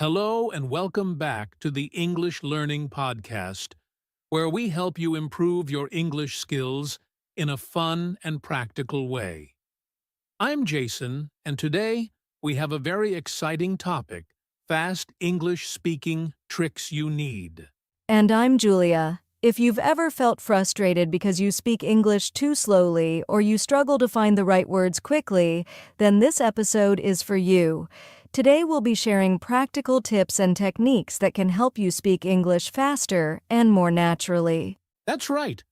Hello and welcome back to the English Learning Podcast, where we help you improve your English skills in a fun and practical way. I'm Jason, and today we have a very exciting topic: fast English speaking tricks you need. And I'm Julia. If you've ever felt frustrated because you speak English too slowly or you struggle to find the right words quickly, then this episode is for you. Today we'll be sharing practical tips and techniques that can help you speak English faster and more naturally. That's right.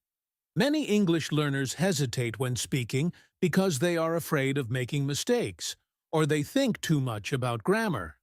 Many English learners hesitate when speaking because they are afraid of making mistakes, or they think too much about grammar.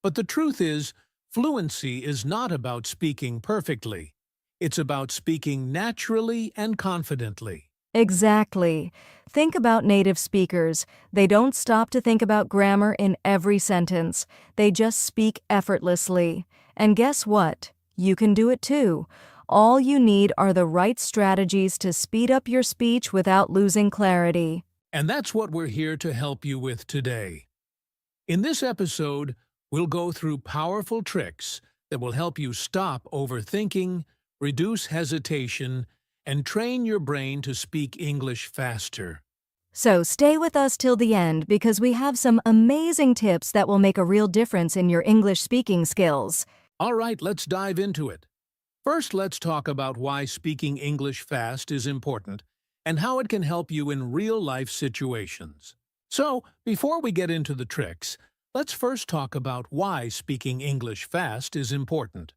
But the truth is, fluency is not about speaking perfectly. It's about speaking naturally and confidently. Exactly. Think about native speakers. They don't stop to think about grammar in every sentence. They just speak effortlessly. And guess what? You can do it too. All you need are the right strategies to speed up your speech without losing clarity. And that's what we're here to help you with today. In this episode, we'll go through powerful tricks that will help you stop overthinking, reduce hesitation, and train your brain to speak English faster. So stay with us till the end because we have some amazing tips that will make a real difference in your English speaking skills. All right, let's dive into it. First, let's talk about why speaking English fast is important and how it can help you in real-life situations. So, before we get into the tricks, let's first talk about why speaking English fast is important.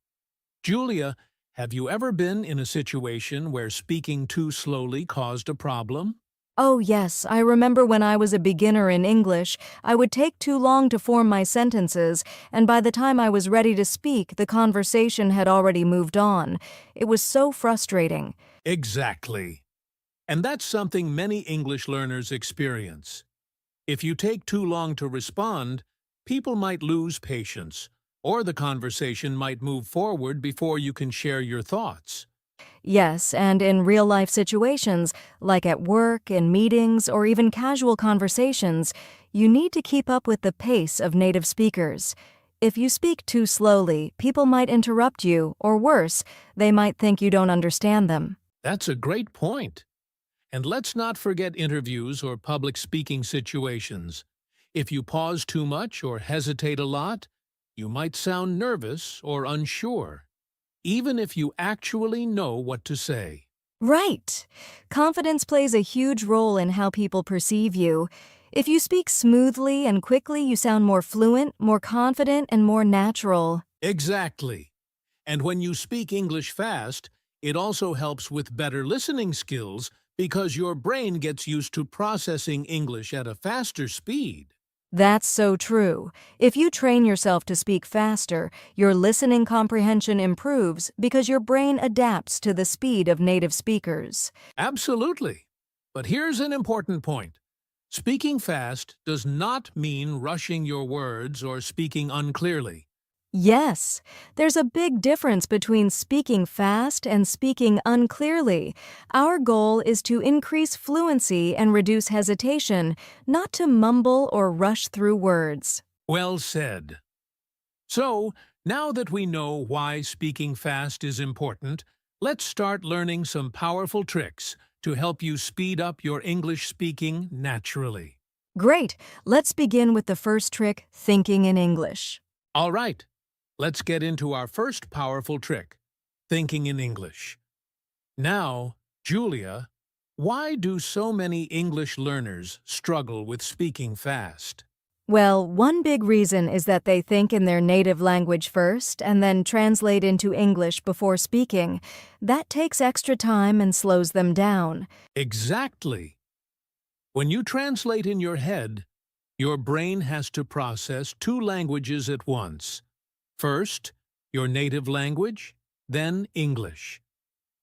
Julia, have you ever been in a situation where speaking too slowly caused a problem? Oh yes, I remember when I was a beginner in English, I would take too long to form my sentences, and by the time I was ready to speak, the conversation had already moved on. It was so frustrating. Exactly. And that's something many English learners experience. If you take too long to respond, people might lose patience, or the conversation might move forward before you can share your thoughts. Yes, and in real-life situations, like at work, in meetings, or even casual conversations, you need to keep up with the pace of native speakers. If you speak too slowly, people might interrupt you, or worse, they might think you don't understand them. That's a great point. And let's not forget interviews or public speaking situations. If you pause too much or hesitate a lot, you might sound nervous or unsure, even if you actually know what to say. Right. Confidence plays a huge role in how people perceive you. If you speak smoothly and quickly, you sound more fluent, more confident, and more natural. Exactly. And when you speak English fast, it also helps with better listening skills because your brain gets used to processing English at a faster speed. That's so true. If you train yourself to speak faster, your listening comprehension improves because your brain adapts to the speed of native speakers. Absolutely. But here's an important point. Speaking fast does not mean rushing your words or speaking unclearly. Yes, there's a big difference between speaking fast and speaking unclearly. Our goal is to increase fluency and reduce hesitation, not to mumble or rush through words. Well said. So, now that we know why speaking fast is important, let's start learning some powerful tricks to help you speed up your English speaking naturally. Great, let's begin with the first trick, thinking in English. All right, let's get into our first powerful trick, thinking in English. Now, Julia, why do so many English learners struggle with speaking fast? Well, one big reason is that they think in their native language first and then translate into English before speaking. That takes extra time and slows them down. Exactly. When you translate in your head, your brain has to process two languages at once. First, your native language, then English.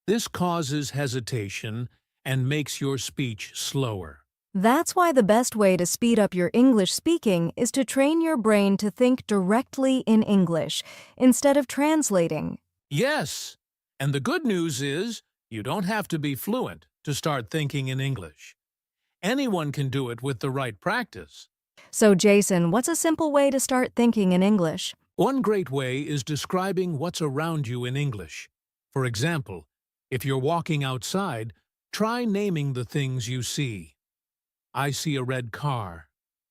This causes hesitation and makes your speech slower. That's why the best way to speed up your English speaking is to train your brain to think directly in English instead of translating. Yes, and the good news is you don't have to be fluent to start thinking in English. Anyone can do it with the right practice. So, Jason, what's a simple way to start thinking in English? One great way is describing what's around you in English. For example, if you're walking outside, try naming the things you see. I see a red car.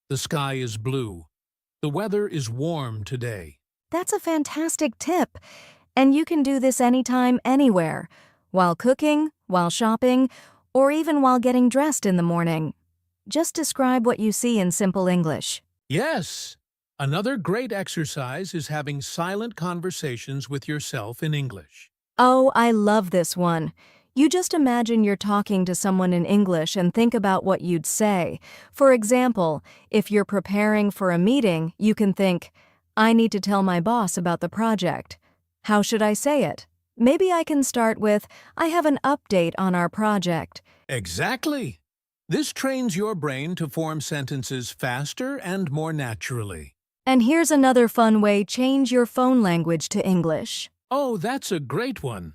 The sky is blue. The weather is warm today. That's a fantastic tip. And you can do this anytime, anywhere, while cooking, while shopping, or even while getting dressed in the morning. Just describe what you see in simple English. Yes! Another great exercise is having silent conversations with yourself in English. Oh, I love this one. You just imagine you're talking to someone in English and think about what you'd say. For example, if you're preparing for a meeting, you can think, I need to tell my boss about the project. How should I say it? Maybe I can start with, I have an update on our project. Exactly! This trains your brain to form sentences faster and more naturally. And here's another fun way: change your phone language to English. Oh, that's a great one!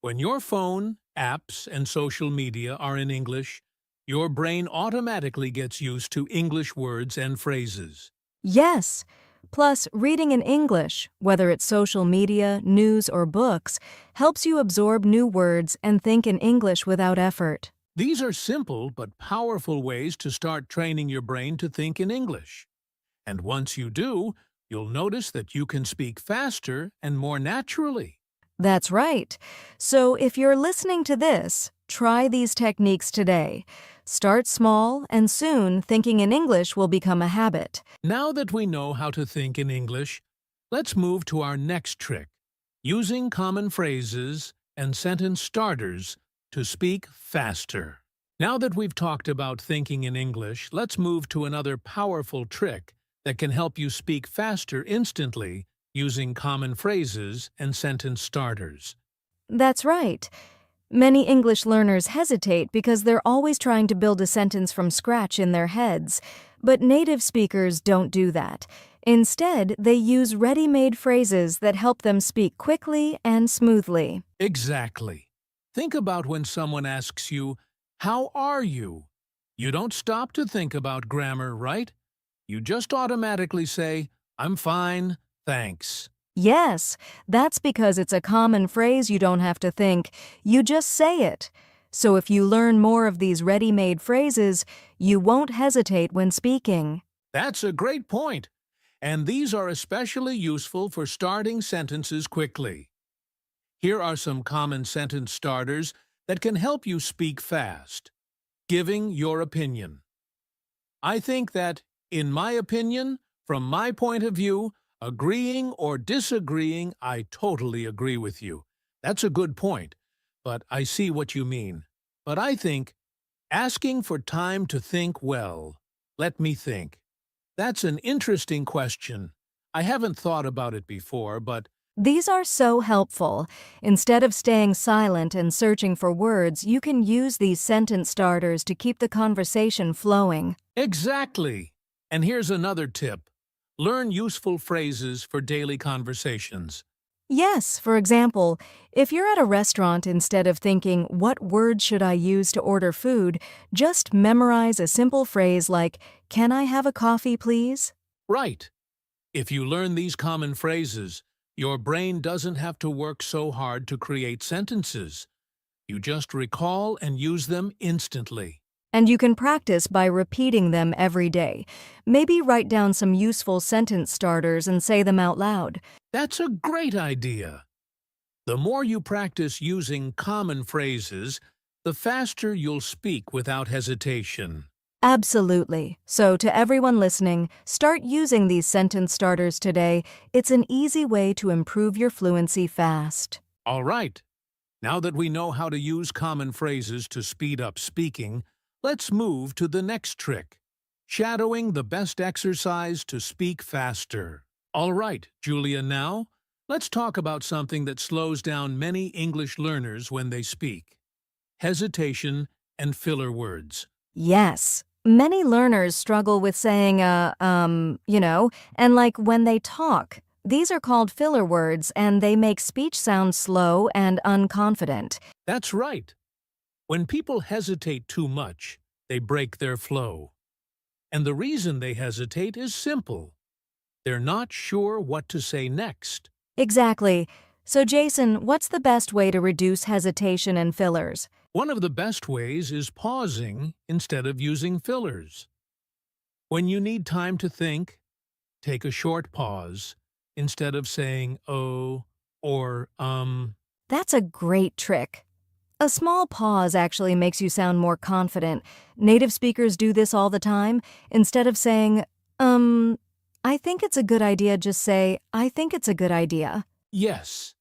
When your phone, apps, and social media are in English, your brain automatically gets used to English words and phrases. Yes. Plus, reading in English, whether it's social media, news, or books, helps you absorb new words and think in English without effort. These are simple but powerful ways to start training your brain to think in English. And once you do, you'll notice that you can speak faster and more naturally. That's right. So if you're listening to this, try these techniques today. Start small, and soon thinking in English will become a habit. Now that we know how to think in English, let's move to our next trick, using common phrases and sentence starters to speak faster. Now that we've talked about thinking in English, let's move to another powerful trick that can help you speak faster instantly using common phrases and sentence starters. That's right. Many English learners hesitate because they're always trying to build a sentence from scratch in their heads. But native speakers don't do that. Instead, they use ready-made phrases that help them speak quickly and smoothly. Exactly. Think about when someone asks you, "How are you?" You don't stop to think about grammar, right? You just automatically say, "I'm fine, thanks." Yes, that's because it's a common phrase. You don't have to think, you just say it. So if you learn more of these ready-made phrases, you won't hesitate when speaking. That's a great point. And these are especially useful for starting sentences quickly. Here are some common sentence starters that can help you speak fast. Giving your opinion. I think that, in my opinion, from my point of view, agreeing or disagreeing, I totally agree with you. That's a good point, but I see what you mean. But I think, asking for time to think well. Let me think. That's an interesting question. I haven't thought about it before, but These are so helpful. Instead of staying silent and searching for words, you can use these sentence starters to keep the conversation flowing. exactly. And here's another tip. Learn useful phrases for daily conversations. Yes, for example, if you're at a restaurant, instead of thinking, what words should I use to order food, just memorize a simple phrase like, can I have a coffee, please? Right. If you learn these common phrases, your brain doesn't have to work so hard to create sentences. You just recall and use them instantly. And you can practice by repeating them every day. Maybe write down some useful sentence starters and say them out loud. That's a great idea. The more you practice using common phrases, the faster you'll speak without hesitation. Absolutely. So to everyone listening, start using these sentence starters today. It's an easy way to improve your fluency fast. All right. Now that we know how to use common phrases to speed up speaking, let's move to the next trick. Shadowing the best exercise to speak faster. All right, Julia, now, let's talk about something that slows down many English learners when they speak. Hesitation and filler words. Yes. Many learners struggle with saying, and like when they talk. These are called filler words, and they make speech sound slow and unconfident. That's right. When people hesitate too much, they break their flow. And the reason they hesitate is simple. They're not sure what to say next. Exactly. So, Jason, what's the best way to reduce hesitation and fillers? One of the best ways is pausing instead of using fillers. When you need time to think, take a short pause instead of saying oh or That's a great trick. A small pause actually makes you sound more confident. Native speakers do this all the time. Instead of saying, I think it's a good idea, just say, I think it's a good idea. Yes.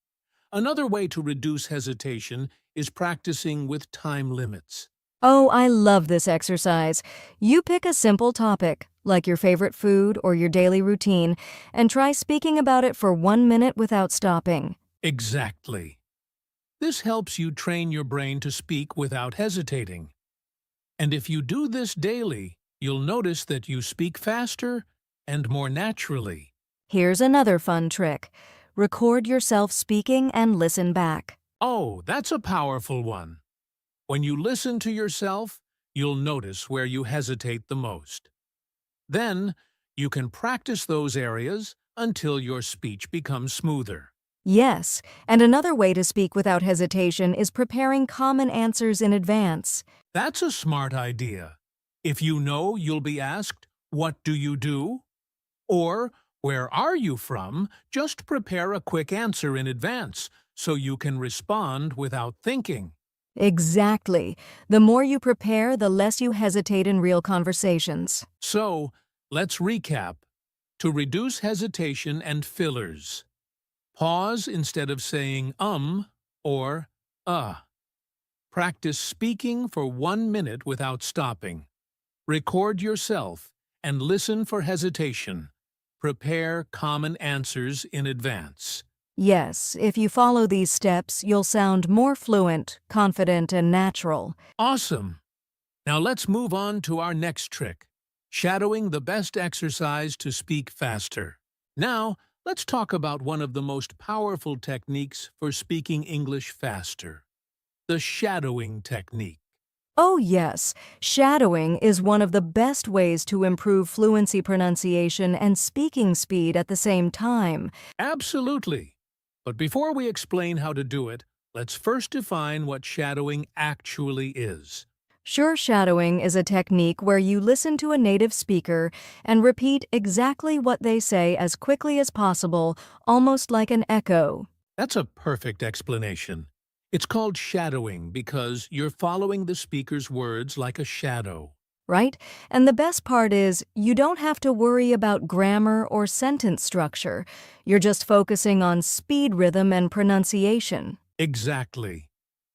Another way to reduce hesitation is practicing with time limits. Oh, I love this exercise. You pick a simple topic, like your favorite food or your daily routine, and try speaking about it for 1 minute without stopping. Exactly. This helps you train your brain to speak without hesitating. And if you do this daily, you'll notice that you speak faster and more naturally. Here's another fun trick. Record yourself speaking and listen back. Oh, that's a powerful one. When you listen to yourself, you'll notice where you hesitate the most. Then, you can practice those areas until your speech becomes smoother. Yes, and another way to speak without hesitation is preparing common answers in advance. That's a smart idea. If you know you'll be asked, "What do you do?" or "Where are you from?" just prepare a quick answer in advance so you can respond without thinking. Exactly. The more you prepare, the less you hesitate in real conversations. So, let's recap. To reduce hesitation and fillers, pause instead of saying or uh. Practice speaking for 1 minute without stopping. Record yourself and listen for hesitation. Prepare common answers in advance. Yes, if you follow these steps, you'll sound more fluent, confident, and natural. Awesome! Now let's move on to our next trick, shadowing the best exercise to speak faster. Now, let's talk about one of the most powerful techniques for speaking English faster, the shadowing technique. Oh, yes. Shadowing is one of the best ways to improve fluency pronunciation and speaking speed at the same time. Absolutely! But before we explain how to do it, let's first define what shadowing actually is. Sure, shadowing is a technique where you listen to a native speaker and repeat exactly what they say as quickly as possible, almost like an echo. That's a perfect explanation. It's called shadowing because you're following the speaker's words like a shadow. Right? And the best part is, you don't have to worry about grammar or sentence structure. You're just focusing on speed, rhythm, and pronunciation. Exactly.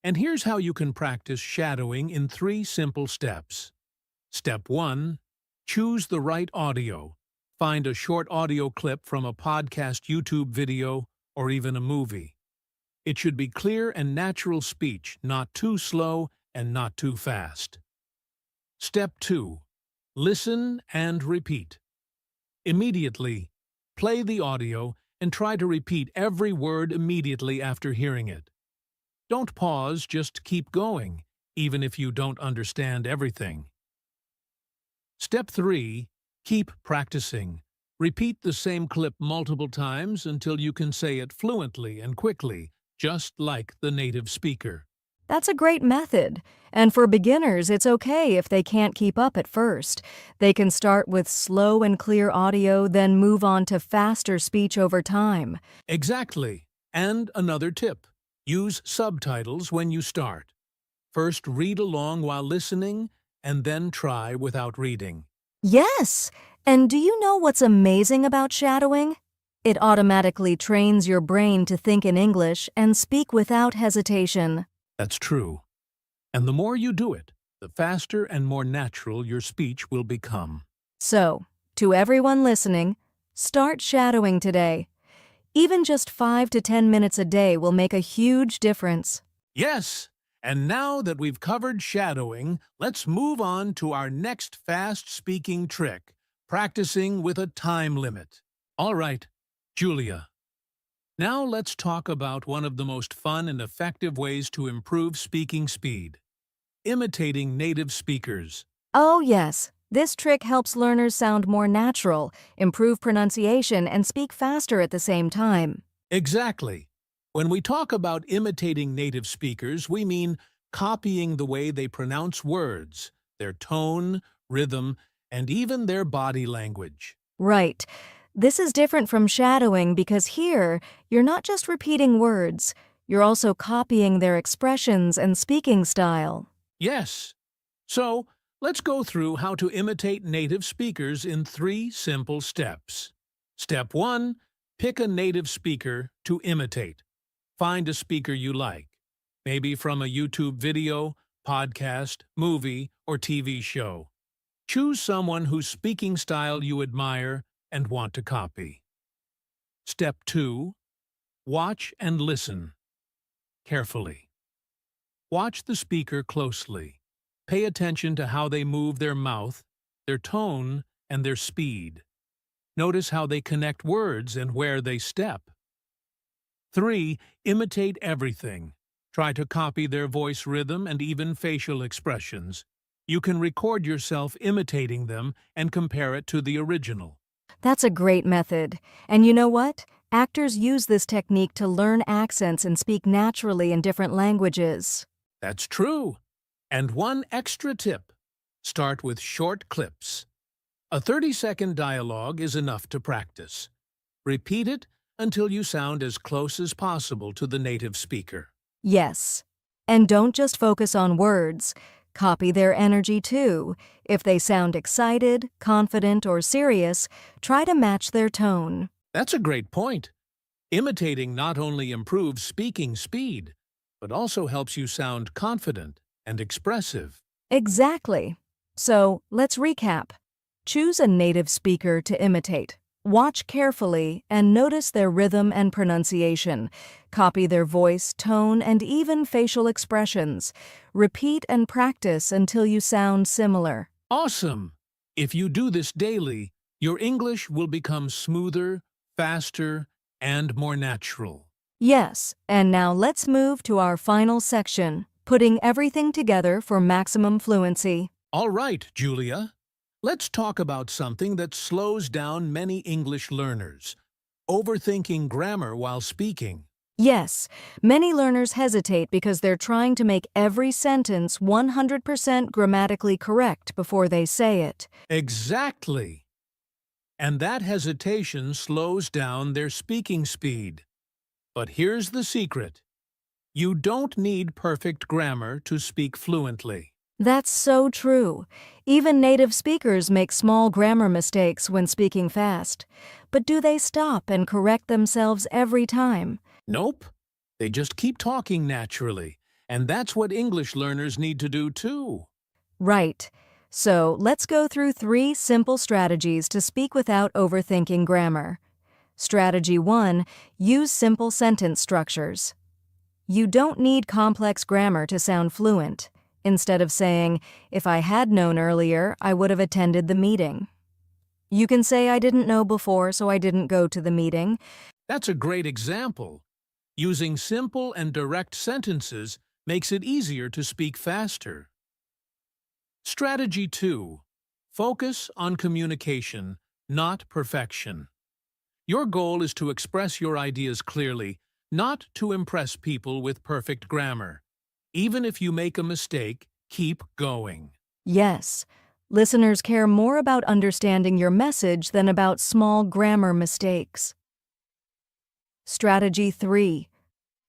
And here's how you can practice shadowing in 3 simple steps. Step 1. Choose the right audio. Find a short audio clip from a podcast, YouTube video, or even a movie. It should be clear and natural speech, not too slow and not too fast. Step 2. Listen and repeat. Immediately, play the audio and try to repeat every word immediately after hearing it. Don't pause, just keep going, even if you don't understand everything. Step 3. Keep practicing. Repeat the same clip multiple times until you can say it fluently and quickly, just like the native speaker. That's a great method. And for beginners, it's okay if they can't keep up at first. They can start with slow and clear audio, then move on to faster speech over time. Exactly. And another tip. Use subtitles when you start. First read along while listening, and then try without reading. Yes! And do you know what's amazing about shadowing? It automatically trains your brain to think in English and speak without hesitation. That's true. And the more you do it, the faster and more natural your speech will become. So, to everyone listening, start shadowing today. Even just 5 to 10 minutes a day will make a huge difference. Yes! And now that we've covered shadowing, let's move on to our next fast-speaking trick, practicing with a time limit. All right, Julia. Now let's talk about one of the most fun and effective ways to improve speaking speed. Imitating native speakers. Oh, yes. This trick helps learners sound more natural, improve pronunciation, and speak faster at the same time. Exactly. When we talk about imitating native speakers, we mean copying the way they pronounce words, their tone, rhythm, and even their body language. Right. This is different from shadowing because here, you're not just repeating words, you're also copying their expressions and speaking style. Yes. So, let's go through how to imitate native speakers in 3 simple steps. Step 1. Pick a native speaker to imitate. Find a speaker you like, maybe from a YouTube video, podcast, movie, or TV show. Choose someone whose speaking style you admire and want to copy. Step 2. Watch and listen carefully. Watch the speaker closely. Pay attention to how they move their mouth, their tone, and their speed. Notice how they connect words and where they step. 3. Imitate everything. Try to copy their voice rhythm and even facial expressions. You can record yourself imitating them and compare it to the original. That's a great method. And you know what? Actors use this technique to learn accents and speak naturally in different languages. That's true. And one extra tip. Start with short clips. A 30-second dialogue is enough to practice. Repeat it until you sound as close as possible to the native speaker. Yes. And don't just focus on words. Copy their energy too. If they sound excited, confident, or serious, try to match their tone. That's a great point. Imitating not only improves speaking speed, but also helps you sound confident and expressive. Exactly. So, let's recap. Choose a native speaker to imitate. Watch carefully and notice their rhythm and pronunciation. Copy their voice, tone, and even facial expressions. Repeat and practice until you sound similar. Awesome! If you do this daily, your English will become smoother, faster, and more natural. Yes, and now let's move to our final section, putting everything together for maximum fluency. All right, Julia. Let's talk about something that slows down many English learners: overthinking grammar while speaking. Yes, many learners hesitate because they're trying to make every sentence 100% grammatically correct before they say it. Exactly. And that hesitation slows down their speaking speed. But here's the secret. You don't need perfect grammar to speak fluently. That's so true. Even native speakers make small grammar mistakes when speaking fast. But do they stop and correct themselves every time? Nope. They just keep talking naturally. And that's what English learners need to do too. Right. So let's go through 3 simple strategies to speak without overthinking grammar. Strategy 1. Use simple sentence structures. You don't need complex grammar to sound fluent. Instead of saying, "If I had known earlier, I would have attended the meeting." You can say, "I didn't know before, so I didn't go to the meeting." That's a great example. Using simple and direct sentences makes it easier to speak faster. Strategy 2. Focus on communication, not perfection. Your goal is to express your ideas clearly, not to impress people with perfect grammar. Even if you make a mistake, keep going. Yes, listeners care more about understanding your message than about small grammar mistakes. Strategy 3.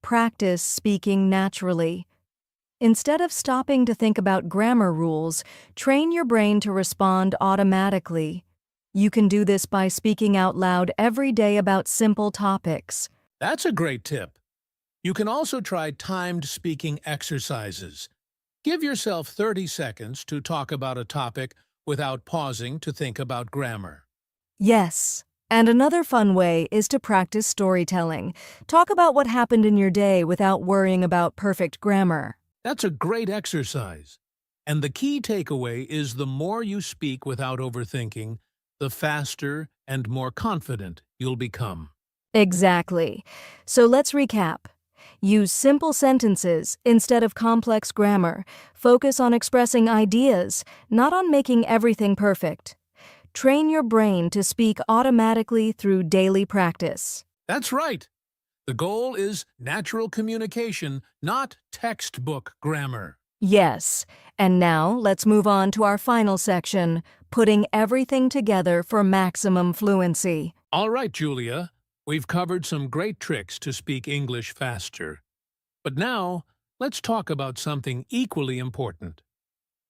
Practice speaking naturally. Instead of stopping to think about grammar rules, train your brain to respond automatically. You can do this by speaking out loud every day about simple topics. That's a great tip. You can also try timed speaking exercises. Give yourself 30 seconds to talk about a topic without pausing to think about grammar. Yes. And another fun way is to practice storytelling. Talk about what happened in your day without worrying about perfect grammar. That's a great exercise. And the key takeaway is the more you speak without overthinking, the faster and more confident you'll become. Exactly. So let's recap. Use simple sentences instead of complex grammar. Focus on expressing ideas, not on making everything perfect. Train your brain to speak automatically through daily practice. That's right. The goal is natural communication, not textbook grammar. Yes, and now let's move on to our final section, putting everything together for maximum fluency. All right, Julia, we've covered some great tricks to speak English faster. But now, let's talk about something equally important: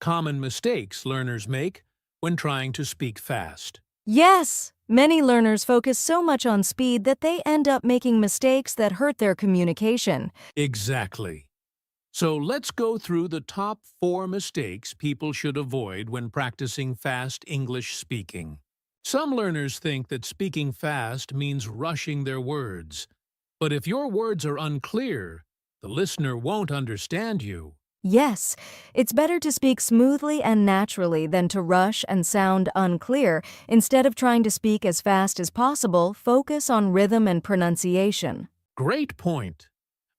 common mistakes learners make when trying to speak fast. Yes, many learners focus so much on speed that they end up making mistakes that hurt their communication. Exactly. So let's go through the top 4 mistakes people should avoid when practicing fast English speaking. Some learners think that speaking fast means rushing their words. But if your words are unclear, the listener won't understand you. Yes, it's better to speak smoothly and naturally than to rush and sound unclear. Instead of trying to speak as fast as possible, focus on rhythm and pronunciation. Great point.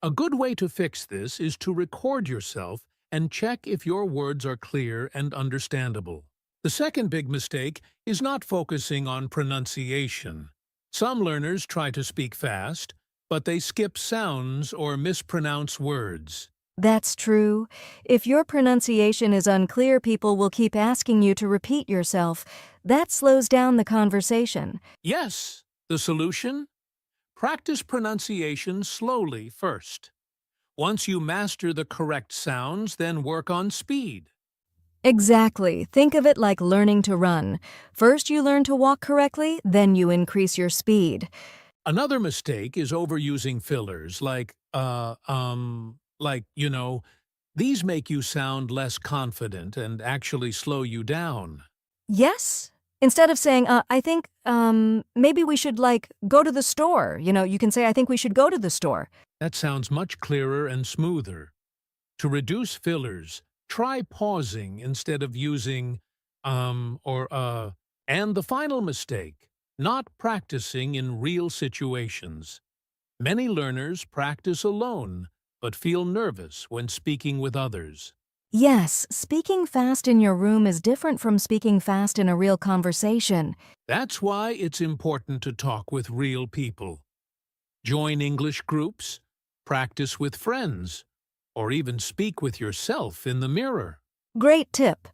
A good way to fix this is to record yourself and check if your words are clear and understandable. The second big mistake is not focusing on pronunciation. Some learners try to speak fast, but they skip sounds or mispronounce words. That's true. If your pronunciation is unclear, people will keep asking you to repeat yourself. That slows down the conversation. Yes, the solution? Practice pronunciation slowly first. Once you master the correct sounds, then work on speed. Exactly. Think of it like learning to run. First you learn to walk correctly, then you increase your speed. Another mistake is overusing fillers these make you sound less confident and actually slow you down. Yes? Instead of saying, I think, maybe we should, go to the store. You can say, I think we should go to the store. That sounds much clearer and smoother. To reduce fillers, try pausing instead of using or And the final mistake, not practicing in real situations. Many learners practice alone, but feel nervous when speaking with others. Yes, speaking fast in your room is different from speaking fast in a real conversation. That's why it's important to talk with real people. Join English groups, practice with friends, or even speak with yourself in the mirror. Great tip.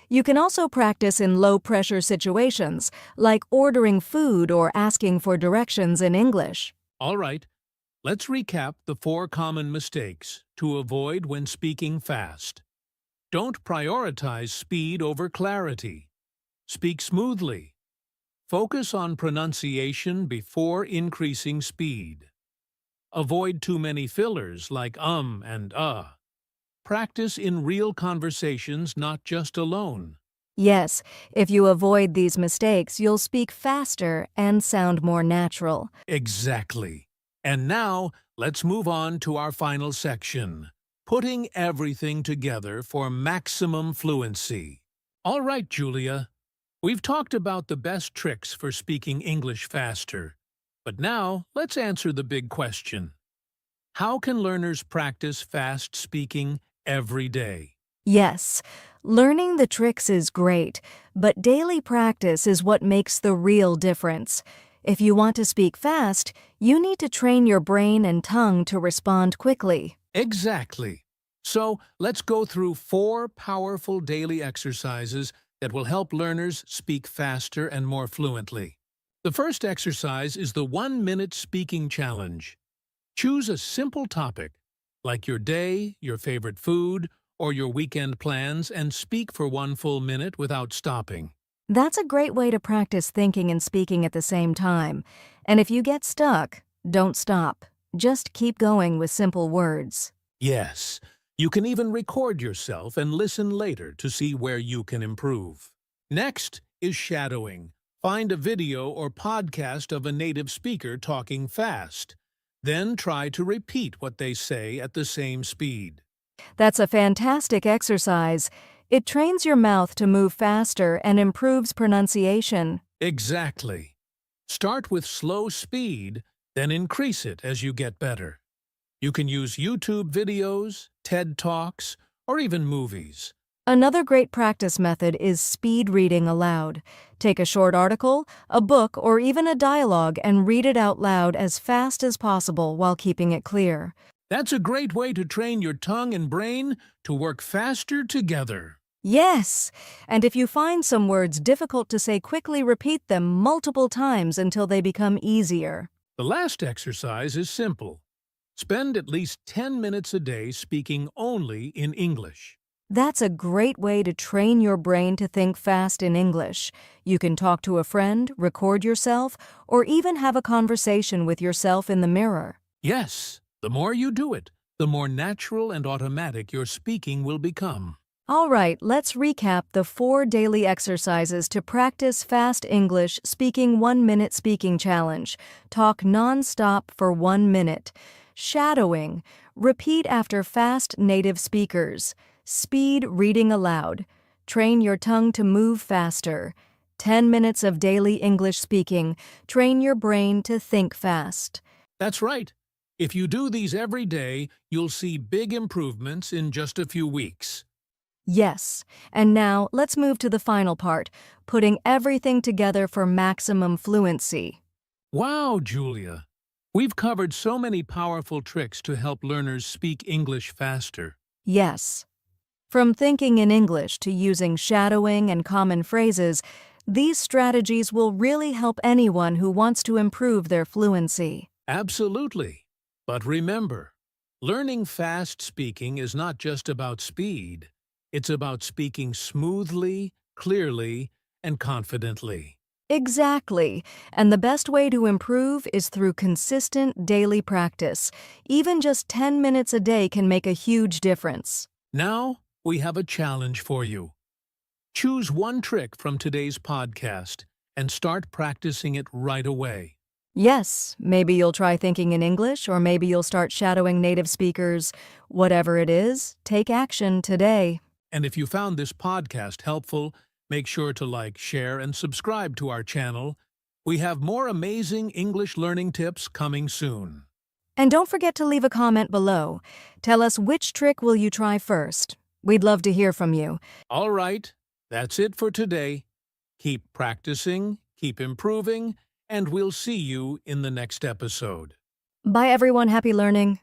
You can also practice in low-pressure situations, like ordering food or asking for directions in English. All right, let's recap the 4 common mistakes to avoid when speaking fast. Don't prioritize speed over clarity. Speak smoothly. Focus on pronunciation before increasing speed. Avoid too many fillers like and Practice in real conversations, not just alone. Yes, if you avoid these mistakes, you'll speak faster and sound more natural. Exactly. And now, let's move on to our final section, putting everything together for maximum fluency. All right, Julia. We've talked about the best tricks for speaking English faster. But now, let's answer the big question. How can learners practice fast speaking every day? Yes, learning the tricks is great, but daily practice is what makes the real difference. If you want to speak fast, you need to train your brain and tongue to respond quickly. Exactly. So, let's go through 4 powerful daily exercises that will help learners speak faster and more fluently. The first exercise is the 1-minute speaking challenge. Choose a simple topic, like your day, your favorite food, or your weekend plans, and speak for 1 full minute without stopping. That's a great way to practice thinking and speaking at the same time. And if you get stuck, don't stop. Just keep going with simple words. Yes, you can even record yourself and listen later to see where you can improve. Next is shadowing. Find a video or podcast of a native speaker talking fast. Then try to repeat what they say at the same speed. That's a fantastic exercise. It trains your mouth to move faster and improves pronunciation. Exactly. Start with slow speed, then increase it as you get better. You can use YouTube videos, TED Talks, or even movies. Another great practice method is speed reading aloud. Take a short article, a book, or even a dialogue and read it out loud as fast as possible while keeping it clear. That's a great way to train your tongue and brain to work faster together. Yes! And if you find some words difficult to say, quickly repeat them multiple times until they become easier. The last exercise is simple. Spend at least 10 minutes a day speaking only in English. That's a great way to train your brain to think fast in English. You can talk to a friend, record yourself, or even have a conversation with yourself in the mirror. Yes, the more you do it, the more natural and automatic your speaking will become. All right, let's recap the 4 daily exercises to practice fast English speaking 1-minute speaking challenge. Talk non-stop for 1 minute. Shadowing. Repeat after fast native speakers. Speed reading aloud. Train your tongue to move faster. 10 minutes of daily English speaking. Train your brain to think fast. That's right. If you do these every day, you'll see big improvements in just a few weeks. Yes, and now let's move to the final part, putting everything together for maximum fluency. Wow, Julia! We've covered so many powerful tricks to help learners speak English faster. Yes. From thinking in English to using shadowing and common phrases, these strategies will really help anyone who wants to improve their fluency. Absolutely. But remember, learning fast speaking is not just about speed. It's about speaking smoothly, clearly, and confidently. Exactly. And the best way to improve is through consistent daily practice. Even just 10 minutes a day can make a huge difference. Now, we have a challenge for you. Choose one trick from today's podcast and start practicing it right away. Yes, maybe you'll try thinking in English, or maybe you'll start shadowing native speakers. Whatever it is, take action today. And if you found this podcast helpful, make sure to like, share, and subscribe to our channel. We have more amazing English learning tips coming soon. And don't forget to leave a comment below. Tell us which trick will you try first. We'd love to hear from you. All right, that's it for today. Keep practicing, keep improving, and we'll see you in the next episode. Bye everyone, happy learning.